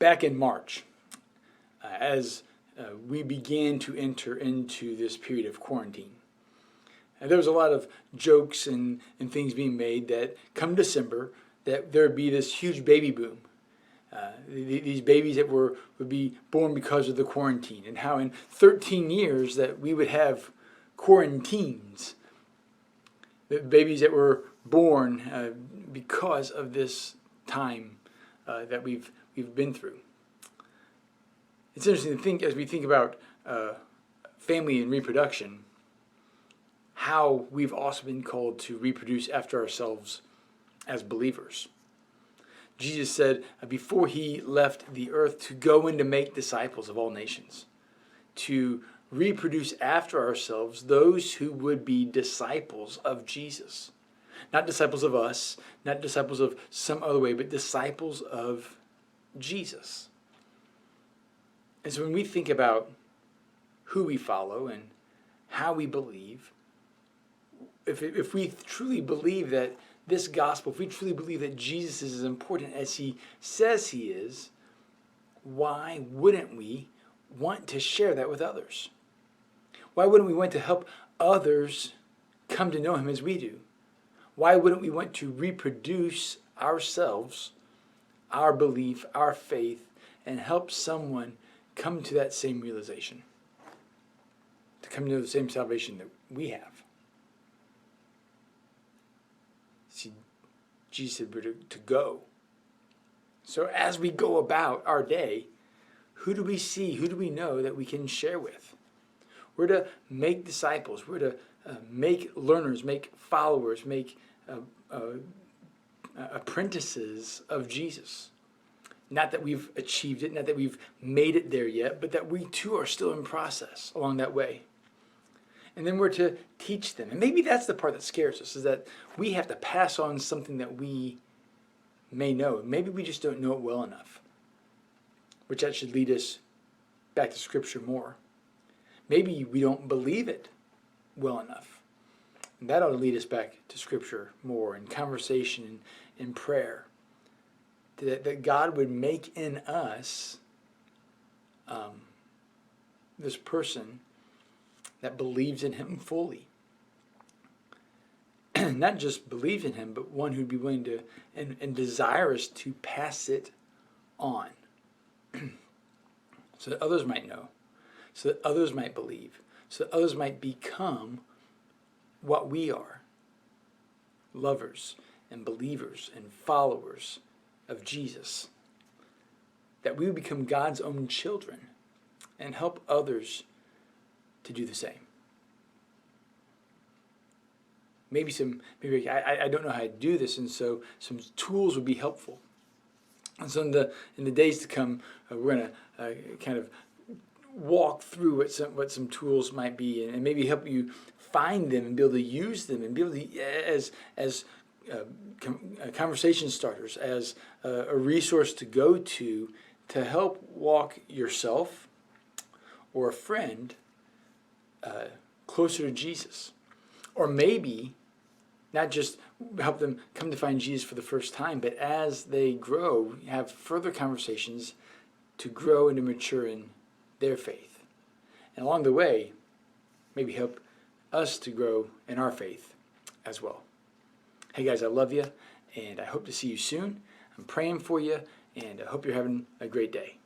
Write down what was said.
back in March, as we began to enter into this period of quarantine, there was a lot of jokes and things being made that come December, that there would be this huge baby boom. These babies that would be born because of the quarantine, and how in 13 years that we would have quarantines, the babies that were born because of this time that we've been through. It's interesting to think, as we think about family and reproduction, how we've also been called to reproduce after ourselves as believers. Jesus said before he left the earth to go and to make disciples of all nations, to reproduce after ourselves those who would be disciples of Jesus. Not disciples of us, not disciples of some other way, but disciples of Jesus. And so when we think about who we follow and how we believe, if we truly believe that this gospel, if we truly believe that Jesus is as important as he says he is, why wouldn't we want to share that with others? Why wouldn't we want to help others come to know him as we do? Why wouldn't we want to reproduce ourselves, our belief, our faith, and help someone come to that same realization, to come to know the same salvation that we have? See, Jesus said we're to go. So as we go about our day, who do we see, who do we know that we can share with? We're to make disciples. We're to make learners, make followers, make apprentices of Jesus. Not that we've achieved it, not that we've made it there yet, but that we too are still in process along that way. And then we're to teach them. And maybe that's the part that scares us, is that we have to pass on something that we may know. Maybe we just don't know it well enough, which that should lead us back to Scripture more. Maybe we don't believe it well enough. And that ought to lead us back to Scripture more, in conversation and prayer. That God would make in us this person that believes in him fully. Not just believes in him, but one who'd be willing to and desirous to pass it on. So that others might know, so that others might believe, so that others might become what we are. Lovers and believers and followers of Jesus. That we would become God's own children and help others to do the same. Maybe I don't know how to do this, and so some tools would be helpful. And so in the days to come, we're going to kind of walk through what some tools might be, and maybe help you find them and be able to use them and be able to, as conversation starters, as a resource to go to help walk yourself or a friend closer to Jesus. Or maybe not just help them come to find Jesus for the first time, but as they grow, have further conversations to grow and to mature in their faith. And along the way, maybe help us to grow in our faith as well. Hey guys, I love you, and I hope to see you soon. I'm praying for you, and I hope you're having a great day.